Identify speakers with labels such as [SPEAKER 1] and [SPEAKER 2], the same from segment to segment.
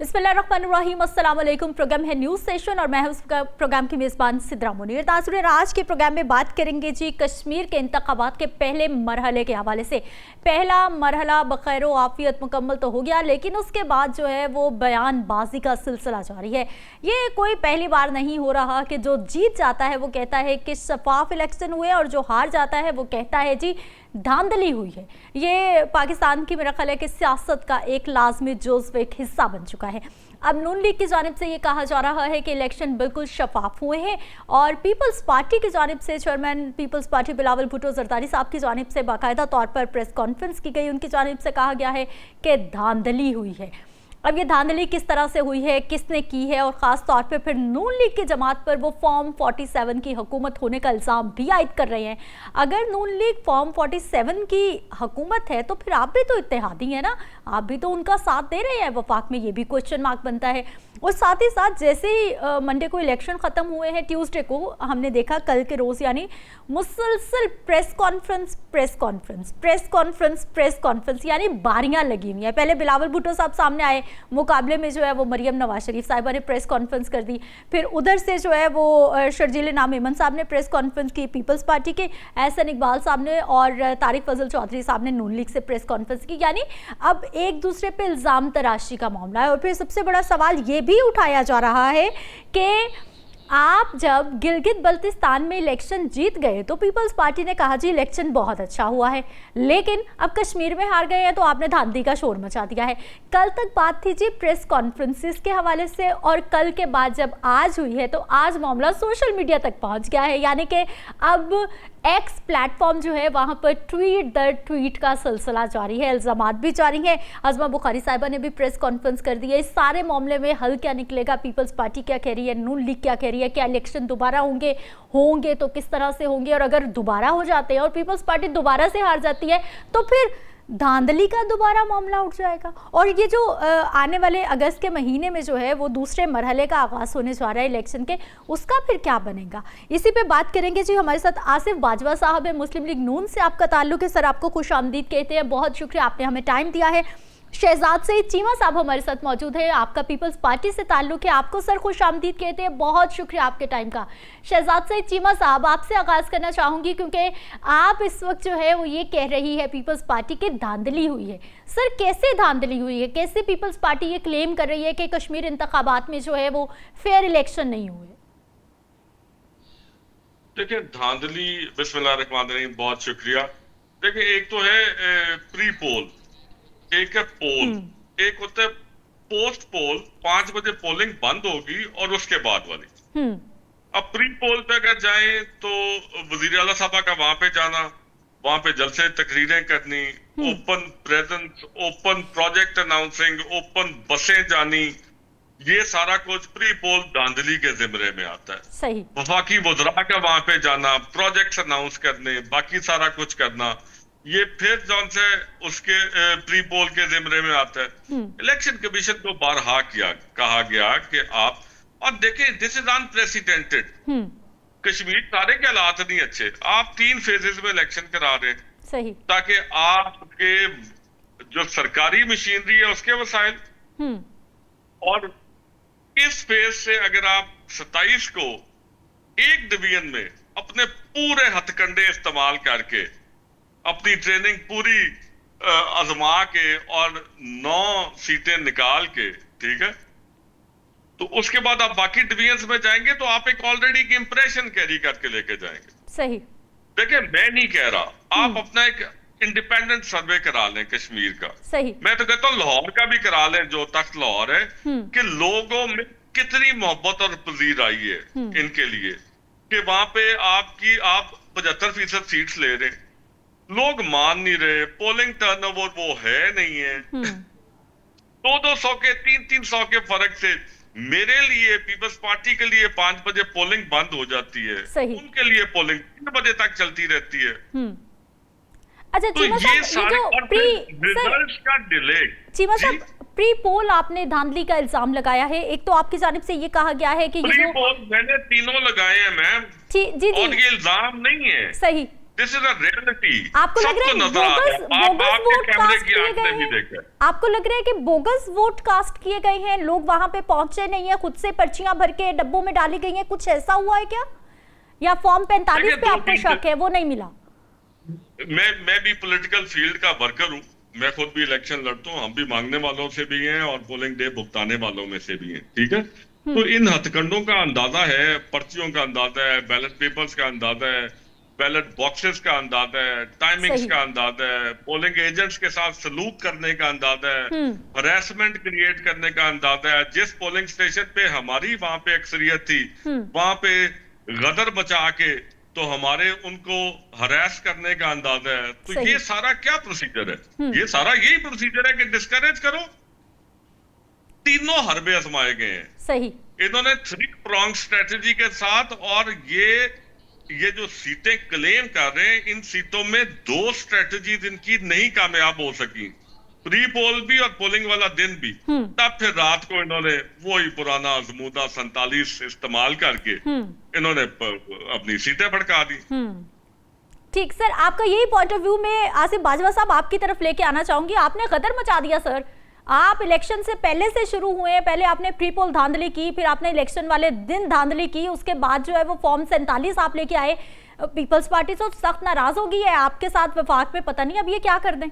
[SPEAKER 1] बिस्मिल्लाहिर्रहमानिर्रहीम, अस्सलाम वालेकुम। प्रोग्राम है न्यूज़ सेशन और मैं हूं उसका प्रोग्राम की मेज़बान सिद्रा मुनीर। नाज़रीन, आज के प्रोग्राम में बात करेंगे जी कश्मीर के इंतखाबात के पहले मरहले के हवाले से। पहला मरहला बखैर आफियत मुकम्मल तो हो गया, लेकिन उसके बाद जो है वो बयानबाजी का सिलसिला जारी है। ये कोई पहली बार नहीं हो रहा कि जो जीत जाता है वो कहता है कि शफाफ इलेक्शन हुए और जो हार जाता है वो कहता है जी धांधली हुई है। ये पाकिस्तान की मेरा ख्याल है कि सियासत का एक लाजमी जुज़्व, एक हिस्सा बन चुका है। अब नून लीग की जानिब से ये कहा जा रहा है कि इलेक्शन बिल्कुल शफाफ हुए हैं और पीपल्स पार्टी की जानिब से chairman Peoples Party Bilawal Bhutto Zardari साहब की जानिब से बाकायदा तौर पर प्रेस कॉन्फ्रेंस की गई। उनकी जानिब से कहा गया है कि धांधली हुई है। अब ये धांधली किस तरह से हुई है, किसने की है, और ख़ास तौर पे फिर नून लीग की जमात पर वो फॉर्म 47 की हुकूमत होने का इल्ज़ाम भी आयद कर रहे हैं। अगर नून लीग फॉर्म 47 की हुकूमत है तो फिर आप भी तो इत्तेहादी हैं ना, आप भी तो उनका साथ दे रहे हैं वफाक में, ये भी क्वेश्चन मार्क बनता है। और साथ ही साथ जैसे ही मंडे को इलेक्शन ख़त्म हुए हैं, ट्यूसडे को हमने देखा कल के रोज़ यानी मुसलसल press conference press conference press conference press conference यानी बारियां लगी हुई हैं। पहले बिलावल भुट्टो साहब सामने आए, मुकाबले में जो है वो मरियम नवाज शरीफ साहिबा ने प्रेस कॉन्फ्रेंस कर दी। फिर उधर से जो है वो शर्जील नाम इमन साहब ने प्रेस कॉन्फ्रेंस की, पीपल्स पार्टी के एहसन इकबाल साहब ने और तारिक फजल चौधरी साहब ने नून लीग से प्रेस कॉन्फ्रेंस की। यानी अब एक दूसरे पे इल्ज़ाम तराशी का मामला है। और फिर सबसे बड़ा सवाल ये भी उठाया जा रहा है कि आप जब गिलगित बल्तिस्तान में इलेक्शन जीत गए तो पीपल्स पार्टी ने कहा जी इलेक्शन बहुत अच्छा हुआ है, लेकिन अब कश्मीर में हार गए हैं तो आपने धांधली का शोर मचा दिया है। कल तक बात थी जी प्रेस कॉन्फ्रेंसिस के हवाले से, और कल के बाद जब आज हुई है तो आज मामला सोशल मीडिया तक पहुंच गया है। यानी कि अब एक्स प्लेटफॉर्म जो है वहाँ पर ट्वीट दर ट्वीट का सिलसिला जारी है, इल्ज़ामात भी जारी हैं। अज़मा बुखारी साहिबा ने भी प्रेस कॉन्फ्रेंस कर दी है। इस सारे मामले में हल क्या निकलेगा, पीपल्स पार्टी क्या कह रही है, नून लीग क्या कह रही है, क्या इलेक्शन दोबारा होंगे तो किस तरह से होंगे, और अगर दोबारा हो जाते हैं और पीपल्स पार्टी दोबारा से हार जाती है तो फिर धांधली का दोबारा मामला उठ जाएगा। और ये जो आने वाले अगस्त के महीने में जो है वो दूसरे मरहले का आगाज़ होने जा रहा है इलेक्शन के, उसका फिर क्या बनेगा, इसी पे बात करेंगे जी। हमारे साथ आसिफ बाजवा साहब है, मुस्लिम लीग नून से आपका ताल्लुक है। सर, आपको खुश आमदीद कहते हैं, बहुत शुक्रिया आपने हमें टाइम दिया है। शहजाद सईद चीमा साहब हमारे साथ मौजूद है, आपका पीपल्स पार्टी से ताल्लुक है, आपको सर खुश आमदीद कहते हैं, बहुत शुक्रिया आपके टाइम का। शहजाद सईद चीमा साहब, आपसे आगाज़ करना चाहूँगी क्योंकि आप इस वक्त जो है वो ये कह रही है पीपल्स पार्टी की धांधली हुई है। सर, कैसे धांधली हुई है, कैसे पीपल्स पार्टी ये क्लेम कर रही है कि कश्मीर इंतखाबात में जो है वो फेयर इलेक्शन नहीं हुए?
[SPEAKER 2] देखिए, धांधली, बिस्मिल्लाहिर्रहमानिर्रहीम, बहुत शुक्रिया। देखिए, एक तो है प्री पोल, एक है पोल, एक होता है पोस्ट पोल। 5 बजे पोलिंग बंद होगी और उसके बाद वाली। अब प्री पोल पे अगर जाएं तो वजीर आला साहबा का वहां पे जाना, वहां पे जलसे तकरीरें करनी, open presence, open project announcing, open बसें जानी, ये सारा कुछ प्री पोल धांधली के जिम्मे में आता है।
[SPEAKER 1] सही।
[SPEAKER 2] वफाकी वज़रा का वहां पे जाना, प्रोजेक्ट्स अनाउंस करने, बाकी सारा कुछ करना, ये फिर जौन से उसके प्री पोल के जिम्मे में आता है। इलेक्शन कमीशन को बारहा कहा गया कि आप, और देखिए दिस इज अनप्रेसिडेंटेड। कश्मीर सारे के हालात नहीं अच्छे, आप 3 फेजेस में इलेक्शन करा रहे हैं।
[SPEAKER 1] सही।
[SPEAKER 2] ताकि आपके जो सरकारी मशीनरी है उसके वसाइल, और इस फेज से अगर आप 27 को एक डिवीजन में अपने पूरे हथकंडे इस्तेमाल करके अपनी ट्रेनिंग पूरी आजमा के और 9 सीटें निकाल के, ठीक है, तो उसके बाद आप बाकी डिवीजन्स में जाएंगे तो आप एक ऑलरेडी की इंप्रेशन कैरी करके लेके जाएंगे।
[SPEAKER 1] सही।
[SPEAKER 2] देखिए, मैं नहीं कह रहा, आप अपना एक इंडिपेंडेंट सर्वे करा लें कश्मीर का।
[SPEAKER 1] सही।
[SPEAKER 2] मैं तो कहता हूँ लाहौर का भी करा लें, जो तख्त लाहौर है, कि लोगों में कितनी मोहब्बत और पजीर आई है इनके लिए कि वहां पे आप 75% सीट्स ले रहे, लोग मान नहीं रहे, पोलिंग टर्नओवर वो है नहीं है। 200 के 300 के फर्क से मेरे लिए, पीपल्स पार्टी के लिए 5 बजे पोलिंग बंद हो जाती है, उनके लिए पोलिंग 3 बजे तक चलती रहती है।
[SPEAKER 1] अच्छा,
[SPEAKER 2] तो ये सारे रिजल्ट्स का डिले।
[SPEAKER 1] चीमा साहब, प्री पोल आपने धांधली का इल्जाम लगाया है। एक तो आपकी जानिब से ये कहा गया है कि
[SPEAKER 2] प्री पोल मैंने तीनों लगाए हैं मैम,
[SPEAKER 1] जी,
[SPEAKER 2] और ये इल्जाम नहीं है।
[SPEAKER 1] सही।
[SPEAKER 2] This is a reality.
[SPEAKER 1] आपको लग रहा है
[SPEAKER 2] नजर आ रहा है,
[SPEAKER 1] बोगस वोट
[SPEAKER 2] कैमरे
[SPEAKER 1] कास्ट
[SPEAKER 2] की
[SPEAKER 1] किए
[SPEAKER 2] आंख
[SPEAKER 1] गए
[SPEAKER 2] ने भी
[SPEAKER 1] हैं?
[SPEAKER 2] देखा है।
[SPEAKER 1] आपको लग रहा है कि बोगस वोट कास्ट किए गए हैं, लोग वहां पे पहुंचे नहीं है, खुद से पर्चियां भर के डब्बों में डाली गई हैं, कुछ ऐसा हुआ है क्या? या फॉर्म 45 पे आपको शक है वो नहीं मिला?
[SPEAKER 2] मैं भी पॉलिटिकल फील्ड का वर्कर हूँ, मैं खुद भी इलेक्शन लड़ता हूँ, हम भी मांगने वालों से भी हैं और पोलिंग डे भुगताने वालों में से भी हैं, ठीक है। तो इन हथकंडों का अंदाजा है, पर्चियों का अंदाजा है, बैलेट पेपर्स का अंदाजा है, बैलेट बॉक्सेस का अंदाजा है, टाइमिंग्स
[SPEAKER 1] सही।
[SPEAKER 2] का अंदाजा है, पोलिंग एजेंट्स के साथ सलूक करने का अंदाजा है, हरासमेंट क्रिएट करने का अंदाजा है। जिस पोलिंग स्टेशन पे हमारी वहां पे अक्सरियत थी, वहां पे गदर बचा के तो हमारे उनको हरास करने का अंदाजा है। तो
[SPEAKER 1] सही।
[SPEAKER 2] ये सारा क्या प्रोसीजर है? ये सारा यही प्रोसीजर है कि डिस्करेज करो। तीनों हरबे आजमाए गए हैं
[SPEAKER 1] सही।
[SPEAKER 2] इन्होंने 3 प्रॉन्ग स्ट्रेटेजी के साथ, और ये जो सीटें क्लेम कर रहे हैं, इन सीटों में 2 स्ट्रेटेजीज इनकी नहीं कामयाब हो सकी, प्री पोल भी और पोलिंग वाला दिन भी। तब फिर रात को इन्होंने वही पुराना आजमूदा 47 इस्तेमाल करके इन्होंने अपनी सीटें भड़का दी।
[SPEAKER 1] ठीक सर, आपका यही पॉइंट ऑफ व्यू में आसिफ बाजवा साहब आपकी तरफ लेके आना चाहूंगी। आपने गदर मचा दिया सर, आप इलेक्शन से पहले से शुरू हुए, पहले आपने प्री पोल धांधली की, फिर आपने इलेक्शन वाले दिन धांधली की, उसके बाद जो है वो फॉर्म 47 आप लेके आए। पीपल्स पार्टी तो सख्त नाराज हो गई है आपके साथ वफाक पे, पता नहीं अब ये क्या कर दें।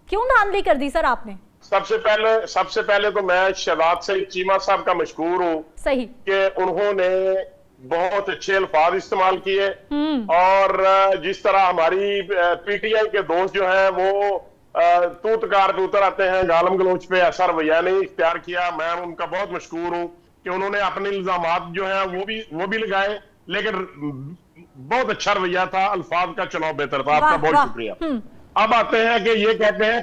[SPEAKER 1] क्यों धांधली कर दी सर आपने?
[SPEAKER 3] सबसे पहले तो मैं शहजाद से चीमा साहब का मशकूर हूँ
[SPEAKER 1] सही
[SPEAKER 3] कि उन्होंने बहुत अच्छे अल्फाज इस्तेमाल किए, और जिस तरह हमारी पीटीआई के दोस्त जो हैं वो तूतकार पे उतर आते हैं, गालम गलोच पे ऐसा रवैया नहीं इख्तियार किया। मैं उनका बहुत मशकूर हूँ कि उन्होंने अपने इल्जामात जो हैं वो भी लगाए, लेकिन बहुत अच्छा रवैया था, अल्फाज का चुनाव बेहतर था। आपका बहुत शुक्रिया। अब आते हैं कि ये कहते हैं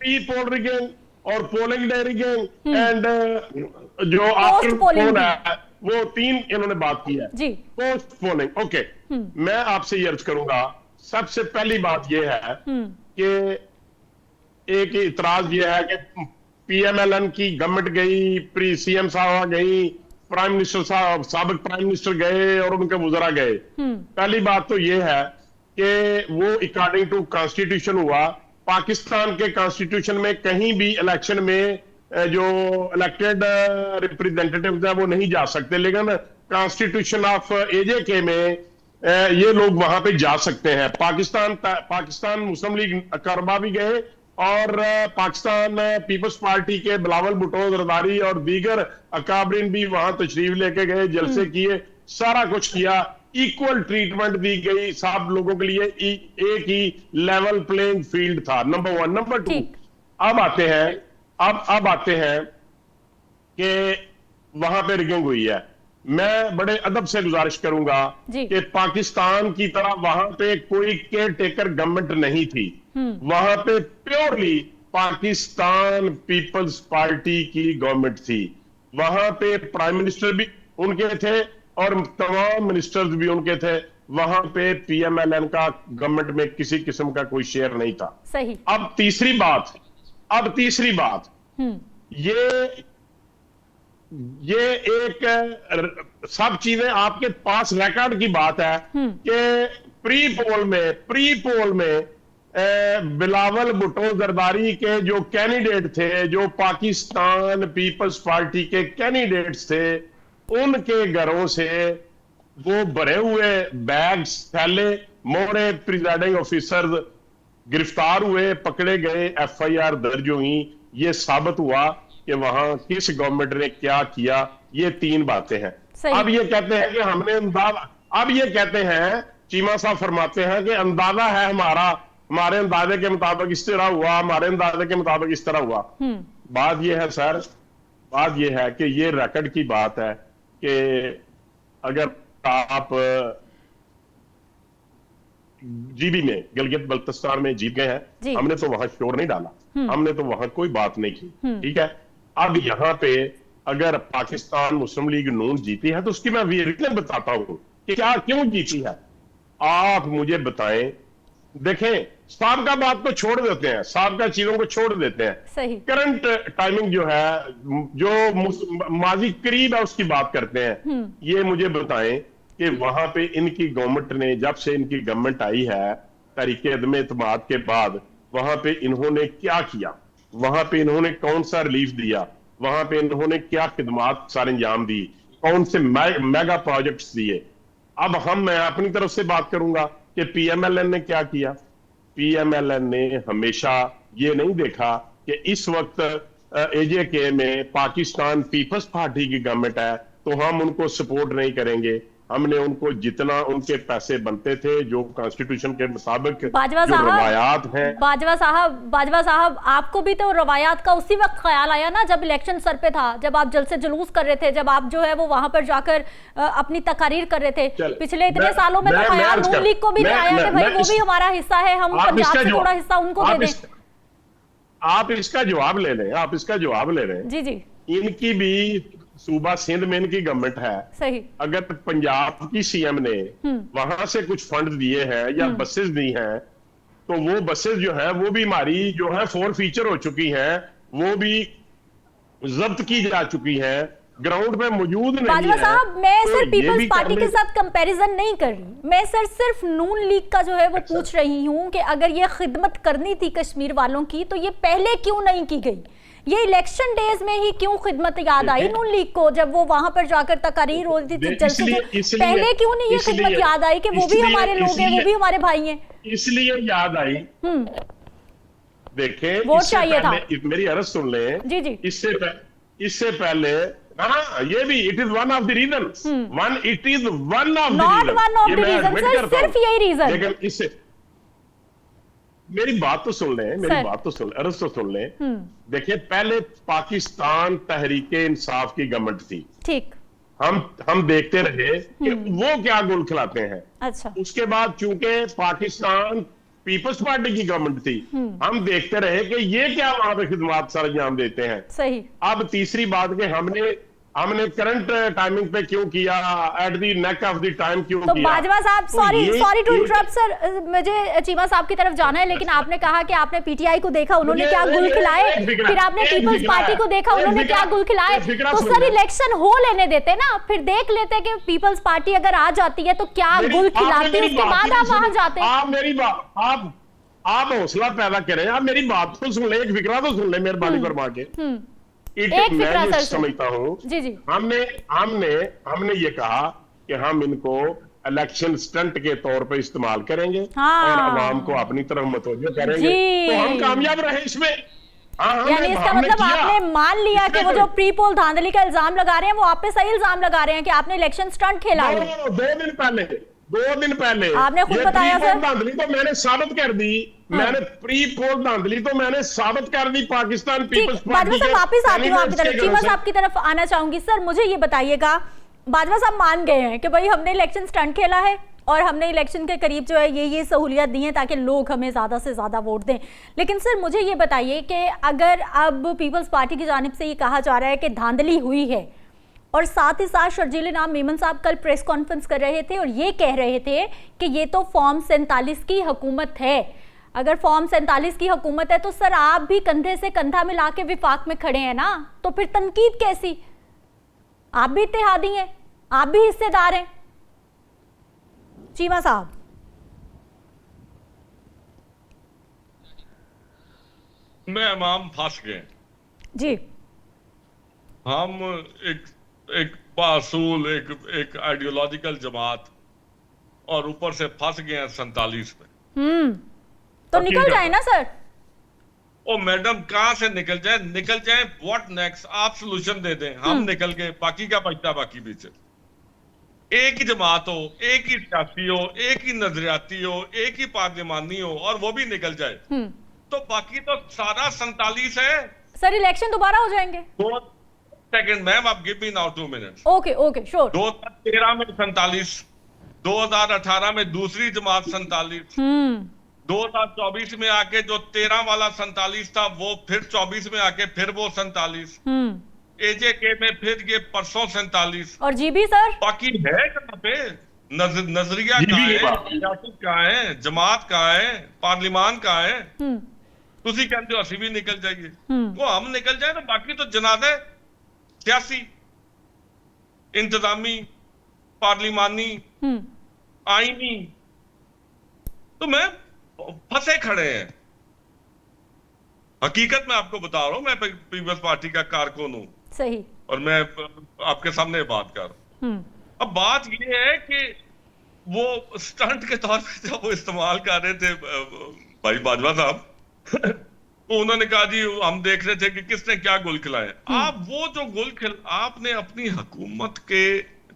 [SPEAKER 3] प्री पोल रिगिंग और पोलिंग डे रिगिंग एंड जो आफ्टर पोल है वो 3 इन्होंने बात की है जी। पोस्ट पोलिंग ओके, मैं आपसे ये अर्ज करूंगा, सबसे पहली बात ये है कि एक इतराज ये है कि पीएमएलएन की गवर्नमेंट गई, प्री सीएम साहब गई, प्राइम मिनिस्टर साहब, साबिक प्राइम मिनिस्टर गए और उनके वुज़रा गए। पहली बात तो ये है कि वो अकॉर्डिंग टू कॉन्स्टिट्यूशन हुआ। पाकिस्तान के कॉन्स्टिट्यूशन में कहीं भी इलेक्शन में जो इलेक्टेड रिप्रेजेंटेटिव्स हैं वो नहीं जा सकते, लेकिन कॉन्स्टिट्यूशन ऑफ एजेके में ये लोग वहां पे जा सकते हैं। पाकिस्तान मुस्लिम लीग अकरबा भी गए और पाकिस्तान पीपल्स पार्टी के बिलावल भुट्टो जरदारी और दीगर अकाबरीन भी वहां तशरीफ लेके गए, जलसे किए, सारा कुछ किया, इक्वल ट्रीटमेंट दी गई, सब लोगों के लिए एक ही लेवल प्लेइंग फील्ड था। नंबर 1। नंबर 2, अब आते हैं कि वहां पे रिगिंग हुई है। मैं बड़े अदब से गुजारिश करूंगा कि पाकिस्तान की तरह वहां पे कोई केयर टेकर गवर्नमेंट नहीं थी, वहां पे प्योरली पाकिस्तान पीपल्स पार्टी की गवर्नमेंट थी। वहां पे प्राइम मिनिस्टर भी उनके थे और तमाम मिनिस्टर्स भी उनके थे। वहां पे पीएमएलएन का गवर्नमेंट में किसी किस्म का कोई शेयर नहीं था।
[SPEAKER 1] सही।
[SPEAKER 3] अब तीसरी बात ये एक सब चीजें आपके पास रिकॉर्ड की बात है कि प्री पोल में बिलावल भुट्टो जरदारी के जो कैंडिडेट थे, जो पाकिस्तान पीपल्स पार्टी के कैंडिडेट्स थे, उनके घरों से वो भरे हुए बैग्स थैले मोड़े, प्रिजाइडिंग ऑफिसर गिरफ्तार हुए, पकड़े गए, एफआईआर दर्ज हुई। ये साबित हुआ कि वहां किस गवर्नमेंट ने क्या किया। ये 3 बातें हैं। अब ये कहते हैं कि हमने अब ये कहते हैं, चीमा साहब फरमाते हैं कि अंदाजा है हमारे अंदाजे के मुताबिक इस तरह हुआ, हमारे अंदाजे के मुताबिक इस तरह हुआ। बात ये है सर, बात ये है कि ये रिकॉर्ड की बात है कि अगर आप जीबी में, गिलगित बल्तिस्तान में जीत गए हैं, हमने तो वहां शोर नहीं डाला, हमने तो वहां कोई बात नहीं की, ठीक है। अब यहां पे अगर पाकिस्तान मुस्लिम लीग नून जीती है तो उसकी मैं रीजन बताता हूं कि क्या क्यों जीती है। आप मुझे बताएं। देखें, साबका बात तो छोड़ देते हैं, साबका चीजों को छोड़ देते हैं, सही। करंट टाइमिंग जो है, जो माजी करीब है, उसकी बात करते हैं। ये मुझे बताएं कि वहां पे इनकी गवर्नमेंट ने, जब से इनकी गवर्नमेंट आई है, तहरीके अदम एतमाद के बाद वहां पे इन्होंने क्या किया, वहां पे इन्होंने कौन सा रिलीफ दिया, वहां पे इन्होंने क्या खिदमात सर अंजाम दी, कौन से मेगा प्रोजेक्ट्स दिए। अब मैं अपनी तरफ से बात करूंगा कि पीएमएलएन ने क्या किया। पीएमएलएन ने हमेशा ये नहीं देखा कि इस वक्त एजेके में पाकिस्तान पीपल्स पार्टी की गवर्नमेंट है तो हम उनको सपोर्ट नहीं करेंगे। हमने उनको जितना उनके पैसे बनते थे जो कॉन्स्टिट्यूशन के मुताबिक जो रवायात हैं।
[SPEAKER 1] बाजवा साहब आपको भी तो रवायात का उसी वक्त ख्याल आया ना जब इलेक्शन सर पे था, जब आप जलसे जुलूस कर रहे थे, जब आप जो है वो वहां पर जाकर अपनी तकारीर कर रहे थे। पिछले इतने सालों में तो ख्याल नून लीग को भी नहीं आया कि भाई वो भी हमारा हिस्सा है, हम पंजाब से थोड़ा हिस्सा उनको दे दें।
[SPEAKER 3] आप इसका जवाब ले लें, आप इसका जवाब ले लें।
[SPEAKER 1] जी जी,
[SPEAKER 3] इनकी भी सूबा सिंध में इनकी गवर्नमेंट है,
[SPEAKER 1] सही।
[SPEAKER 3] अगर पंजाब की सीएम ने वहां से कुछ फंड दिए हैं या बसेस दी हैं तो वो बसेस जो है वो भी हमारी जो है फोर फीचर हो चुकी हैं, वो भी जब्त की जा चुकी हैं, ग्राउंड पे मौजूद नहीं है।
[SPEAKER 1] बाजवा साहब, मैं
[SPEAKER 3] तो
[SPEAKER 1] सर पीपल्स पार्टी के साथ कंपैरिजन नहीं कर रही, मैं सर सिर्फ नून लीग का जो है वो पूछ रही हूँ कि अगर ये खिदमत करनी थी कश्मीर वालों की तो ये पहले क्यों नहीं की गई? ये इलेक्शन डेज में ही क्यों खिदमत याद आई नून लीग को, जब वो वहां पर जाकर तकारीर होती थी जलसे, पहले क्यों नहीं ये खिदमत याद आई कि वो भी हमारे लोग हैं, वो भी हमारे भाई हैं?
[SPEAKER 3] इसलिए याद आई। देखें,
[SPEAKER 1] वोट चाहिए था।
[SPEAKER 3] मेरी अर्ज सुन लें।
[SPEAKER 1] जी जी।
[SPEAKER 3] इससे पहले ये भी it is one of the reason, it is one of the
[SPEAKER 1] not one of the reason sir, सिर्फ यही रीजन।
[SPEAKER 3] लेकिन इससे मेरी बात तो सुन लें, मेरी बात तो सुन, अर्ज तो सुन लें। देखिए, पहले पाकिस्तान तहरीके इंसाफ की गवर्नमेंट थी, ठीक, हम देखते रहे कि वो क्या गुल खिलाते हैं। अच्छा, उसके बाद चूंकि पाकिस्तान पीपल्स पार्टी की गवर्नमेंट थी, हम देखते रहे कि ये क्या वहां पे खिदमत सर अंजाम देते हैं। सही। अब तीसरी बात कि हमने करंट टाइमिंग पे क्यों किया, at the neck of the time क्यों
[SPEAKER 1] तो
[SPEAKER 3] किया।
[SPEAKER 1] बाजवा साहब, सॉरी टू इंटरप्ट सर, मुझे चीमा साहब की तरफ जाना है, लेकिन आपने कहा कि आपने पीटीआई को देखा, उन्होंने क्या गुल खिलाए, फिर आपने पीपल्स पार्टी को देखा, उन्होंने क्या गुल खिलाए, तो सर इलेक्शन हो लेने देते ना, फिर देख लेते कि पीपल्स पार्टी अगर आ जाती है तो क्या गुल खिलाती है, उसके बाद आप वहां जाते।
[SPEAKER 3] आप हौसला पैदा करें, आप मेरी बात तो सुन ले, एक फिक्रा तो सुन ले मेहरबानी फरमा के। मैं समझता हूँ जी जी, हमने ये कहा कि हम इनको इलेक्शन स्टंट के तौर पे इस्तेमाल करेंगे और अवाम को अपनी तरफ मुतवज्जो करेंगे तो हम कामयाब रहे इसमें।
[SPEAKER 1] यानी इसका मतलब आपने मान लिया कि वो जो प्री पोल धांधली का इल्जाम लगा रहे हैं वो आप पे सही इल्जाम लगा रहे हैं कि आपने इलेक्शन स्टंट खेला है।
[SPEAKER 3] 2 दिन पहले
[SPEAKER 1] आपने खुद बताया सर,
[SPEAKER 3] धांधली तो मैंने साबित कर दी। मैंने प्री पोल धांधली तो मैंने साबित कर दी पाकिस्तान पीपल्स पार्टी के।
[SPEAKER 1] वापस आती हूँ आपकी तरफ, चीमा साहब की तरफ आना चाहूंगी। सर मुझे ये बताइएगा, बाजवा साहब मान गए हैं कि भाई हमने इलेक्शन स्टंट खेला है और हमने इलेक्शन के करीब जो है ये सहूलियत दी है ताकि लोग हमें ज़्यादा से ज़्यादा वोट दें, लेकिन सर मुझे ये बताइए कि अगर अब पीपल्स पार्टी की जानिब से ये कहा जा रहा है कि धांधली हुई है और साथ ही साथ शर्जील इनाम मेमन साहब कल प्रेस कॉन्फ्रेंस कर रहे थे और ये कह रहे थे कि ये तो फॉर्म 47 की हुकूमत है, अगर फॉर्म 47 की हुकूमत है तो सर आप भी कंधे से कंधा मिला के विफाक में खड़े हैं ना, तो फिर तनकीद कैसी? आप भी इत्तेहादी हैं, आप भी हिस्सेदार हैं। चीमा साहब,
[SPEAKER 2] मैं इमाम फंस गए जी, हम एक बासूल एक आइडियोलॉजिकल जमात और ऊपर से फंस गए हैं 47 में।
[SPEAKER 1] तो निकल जाए ना सर।
[SPEAKER 2] ओ मैडम, कहां से निकल जाए, व्हाट नेक्स्ट? आप सोल्यूशन दे दें, हम निकल गए, बाकी का बचता बाकी पीछे। एक ही जमात हो, एक ही सियासी हो, एक ही नजरियाती हो, एक ही पार्लिमानी हो और वो भी निकल जाए तो बाकी तो सारा 47 है।
[SPEAKER 1] सर इलेक्शन दोबारा हो जाएंगे।
[SPEAKER 2] 2 सेकंड मैम, आप give me now 2 minutes.
[SPEAKER 1] Okay sure.
[SPEAKER 2] 2013 में 47, 2018 में दूसरी जमात 47, 2024 में आके जो 13 वाला 47 था वो फिर 24 में आके फिर वो 47, एजेके में फिर ये परसों 47 और जीबी सर बाकी है कहां पे? नजरिया कहां है, सियासत कहां है, जमात कहां है, पार्लिमान कहां है? तुसी कहते हो असी भी निकल जाइए, वो हम निकल जाए तो बाकी तो जनादे सियासी, इंतजामी, पार्लिमानी, आईनी। तो मैं फंसे खड़े हैं। हकीकत में आपको बता रहा हूं, मैं पीपल्स पार्टी का कारकुन हूं
[SPEAKER 1] सही।
[SPEAKER 2] और मैं आपके सामने बात कर रहा हूं। अब बात ये है कि वो स्टंट के तौर पे जब वो इस्तेमाल कर रहे थे भाई बाजवा साहब तो उन्होंने कहा जी हम देख रहे थे कि किसने क्या गुल खिलाए। आप वो जो आपने अपनी हुकूमत के,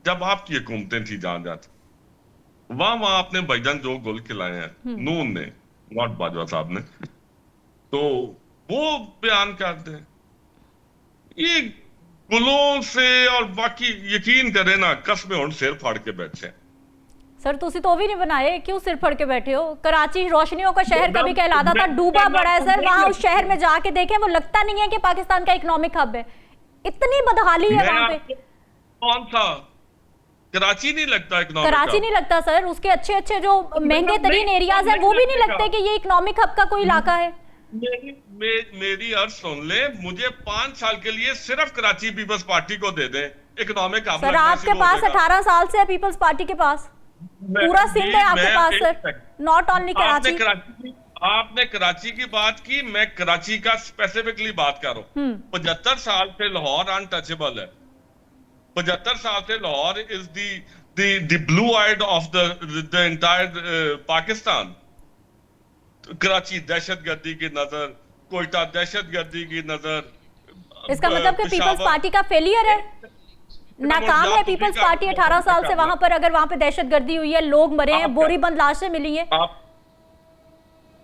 [SPEAKER 2] जब आपकी हुकूमतें थी जहां जाती वहां आपने भाईजान जो गुल खिलाए हैं नून ने, नॉट बाजवा साहब ने, तो वो बयान करते हैं। ये गुलों से और बाकी यकीन करें ना, कसमें और सिर फाड़ के बैठे हैं।
[SPEAKER 1] सर तुसी तो भी नहीं बनाए, क्यों सिर फड़ के बैठे हो? कराची रोशनियों का शहर कभी कहलाता था, डूबा पड़ा है सर। वहां उस शहर में जाके देखें, वो लगता नहीं है कि पाकिस्तान का इकोनॉमिक हब है। इतनी बदहाली है वहां पे।
[SPEAKER 2] कौन सा कराची नहीं लगता इकोनॉमिक?
[SPEAKER 1] कराची नहीं लगता सर, उसके अच्छे अच्छे जो महंगे तरीन एरियाज है वो भी नहीं लगते कि ये इकोनॉमिक हब का कोई इलाका है।
[SPEAKER 2] मेरी अर्ज सुन ले, मुझे 5 साल के लिए सिर्फ कराची पीपल्स पार्टी को दे दें इकोनॉमिक हब।
[SPEAKER 1] सर आपके पास 18 साल से है पीपल्स पार्टी के पास, पूरा सिंध है आपके पास सर, नॉट ओनली कराची।
[SPEAKER 2] आपने कराची की बात की, मैं कराची का स्पेसिफिकली बात कर रहा हूँ। 75 साल से लाहौर अनटचेबल है। 75 साल से Lahore is the blue eyed of the entire Pakistan. Karachi दहशतगर्दी की नजर, कोयटा दहशतगर्दी की नजर।
[SPEAKER 1] इसका मतलब कि पीपल्स पार्टी का फेलियर है, नाकाम है पीपल्स पार्टी 18 साल से वहां पर। अगर वहां पे दहशतगर्दी हुई है, लोग मरे हैं, बोरीबंद लाशें मिली हैं।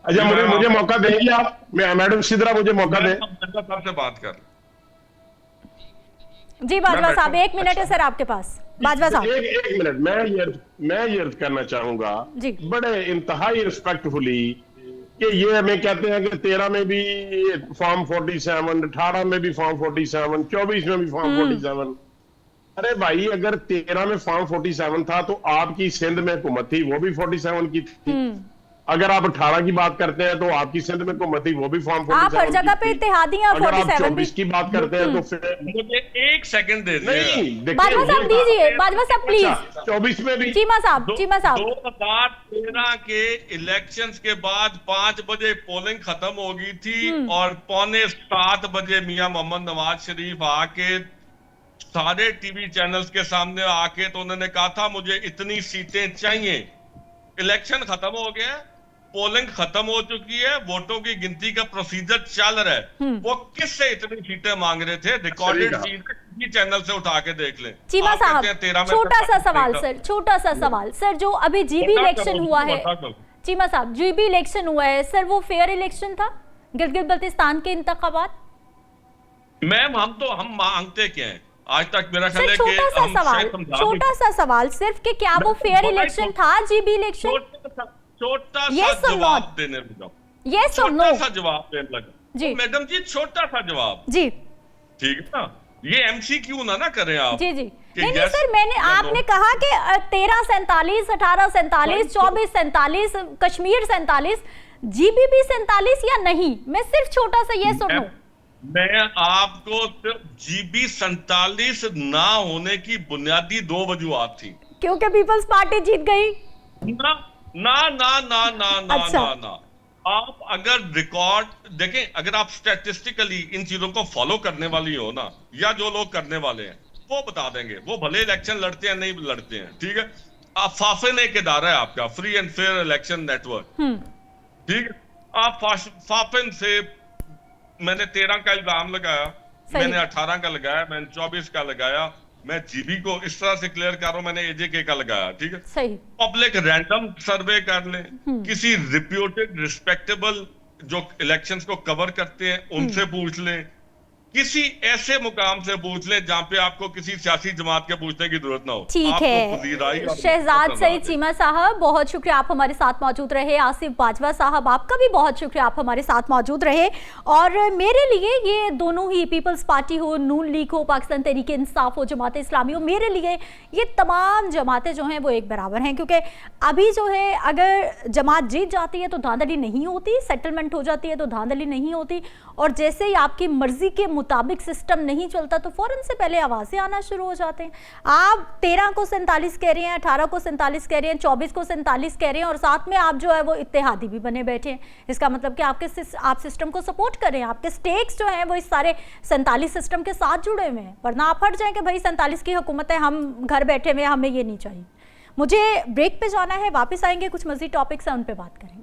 [SPEAKER 3] अच्छा मुझे मौका देंगे आप? मैडम सिद्रा मुझे मौका दें,
[SPEAKER 2] से बात कर।
[SPEAKER 1] जी बाजवा साहब 1 मिनट है सर आपके पास। बाजवा साहब
[SPEAKER 3] एक मिनट, मैं ये अर्ज करना चाहूंगा बड़े इंतहाई रिस्पेक्टफुली कि ये हमें कहते हैं कि 13 में भी फॉर्म 47, 18 में भी फॉर्म 47, 24 में भी फॉर्म 47। अरे भाई अगर 13 में फॉर्म 47 था तो आपकी सिंध में हुकूमत थी, वो भी 47 की थी। अगर आप 18 की बात करते हैं तो आपकी सिंध में हुकूमत थी, वो भी फॉर्म 47
[SPEAKER 1] आप हर जगह पे इत्तेहादियां 47
[SPEAKER 3] अगर आप 24 की बात करते हैं तो फिर
[SPEAKER 2] मुझे 1 सेकंड दे
[SPEAKER 3] नहीं,
[SPEAKER 1] बाजवा साहब दीजिए, बाजवा साहब प्लीज।
[SPEAKER 3] 24 में भी
[SPEAKER 1] चीमा साहब
[SPEAKER 2] 2013 के इलेक्शंस के बाद 5 बजे पोलिंग खत्म हो गई थी और 6:45 बजे मियां मोहम्मद नवाज शरीफ आके सारे टीवी चैनल्स के सामने आके तो उन्होंने कहा था मुझे इतनी सीटें चाहिए। इलेक्शन खत्म हो गया, पोलिंग खत्म हो चुकी है, वोटों की गिनती का प्रोसीजर चल रहा है। वो किससे इतनी सीटें मांग रहे थे? रिकॉर्डेड चीज चैनल से उठा के देख लें।
[SPEAKER 1] चीमा साहब छोटा सा सवाल सर, छोटा सा सवाल सर, जो अभी जीबी इलेक्शन हुआ है, चीमा साहब जीबी इलेक्शन हुआ है सर, वो फेयर इलेक्शन था गिलगित बल्तिस्तान के इंतखाबात?
[SPEAKER 2] मैम हम मांगते क्या है आज तक? मेरा ख्याल है
[SPEAKER 1] कि छोटा सा सवाल सिर्फ कि क्या वो फेयर इलेक्शन था जीबी इलेक्शन?
[SPEAKER 2] छोटा सा जवाब देने लगा, छोटा सा जवाब देने लगा जी मैडम जी, छोटा सा जवाब जी, ठीक है ना? ये एमसीक्यू ना करें आप
[SPEAKER 1] जी जी। नहीं सर, मैंने आपने कहा कि 13 47, 18 47, 24 47, कश्मीर 47, जीबीबी 47 या नहीं? मैं सिर्फ छोटा सा ये सुनूं।
[SPEAKER 2] मैं आपको जीबी 47 ना होने की बुनियादी 2 वजूहात थी।
[SPEAKER 1] क्योंकि पीपल्स पार्टी जीत गई।
[SPEAKER 2] ना ना ना ना ना ना अच्छा। ना ना आप अगर रिकॉर्ड देखें, अगर आप स्टैटिस्टिकली इन चीजों को फॉलो करने वाली हो ना, या जो लोग करने वाले हैं वो बता देंगे, वो भले इलेक्शन लड़ते हैं नहीं लड़ते हैं, ठीक है? आप फाफिन एक इदारा है आपका, free and fair election network, ठीक है? आप फाफिन से मैंने 13 का इल्जाम लगाया, मैंने 18 का लगाया, मैंने 24 का लगाया, मैं जीबी को इस तरह से क्लियर कर रहा हूं, मैंने एजेके का लगाया, ठीक है? सही। पब्लिक रैंडम सर्वे कर ले, किसी रिप्यूटेड रिस्पेक्टेबल जो इलेक्शंस को कवर करते हैं उनसे पूछ ले, किसी ऐसे मुकाम से पूछ ले जहां पे आपको किसी सियासी जमात के पूछने की जरूरत ना हो।
[SPEAKER 1] ठीक है शहजाद सईद चीमा साहब, बहुत शुक्रिया आप हमारे साथ मौजूद रहे। आसिफ बाजवा साहब आपका भी बहुत शुक्रिया आप हमारे साथ मौजूद रहे। और मेरे लिए ये दोनों ही, पीपल्स पार्टी हो, नून लीग हो, पाकिस्तान तहरीक इंसाफ हो, जमात इस्लामी हो, मेरे लिए ये तमाम जमातें जो हैं वो एक बराबर हैं। क्योंकि अभी जो है अगर जमात जीत जाती है तो धांधली नहीं होती, सेटलमेंट हो जाती है तो धांधली नहीं होती, और जैसे ही आपकी मर्जी के मुताबिक सिस्टम नहीं चलता तो फौरन से पहले आवाज़ें आना शुरू हो जाते हैं। आप 13 को 47 कह रहे हैं, 18 को 47 कह रहे हैं, 24 को 47 कह रहे हैं और साथ में आप जो है वो इत्तेहादी भी बने बैठे हैं। इसका मतलब कि आप सिस्टम को सपोर्ट कर रहे हैं, आपके स्टेक्स जो हैं वो इस सारे 47 सिस्टम के साथ जुड़े हुए हैं, वरना आप हट जाएं कि भाई 47 की हुकूमत है, हम घर बैठे हुए, हमें ये नहीं चाहिए। मुझे ब्रेक पे जाना है, वापस आएंगे, कुछ मज़ीद टॉपिक्स हैं उन पे बात करेंगे।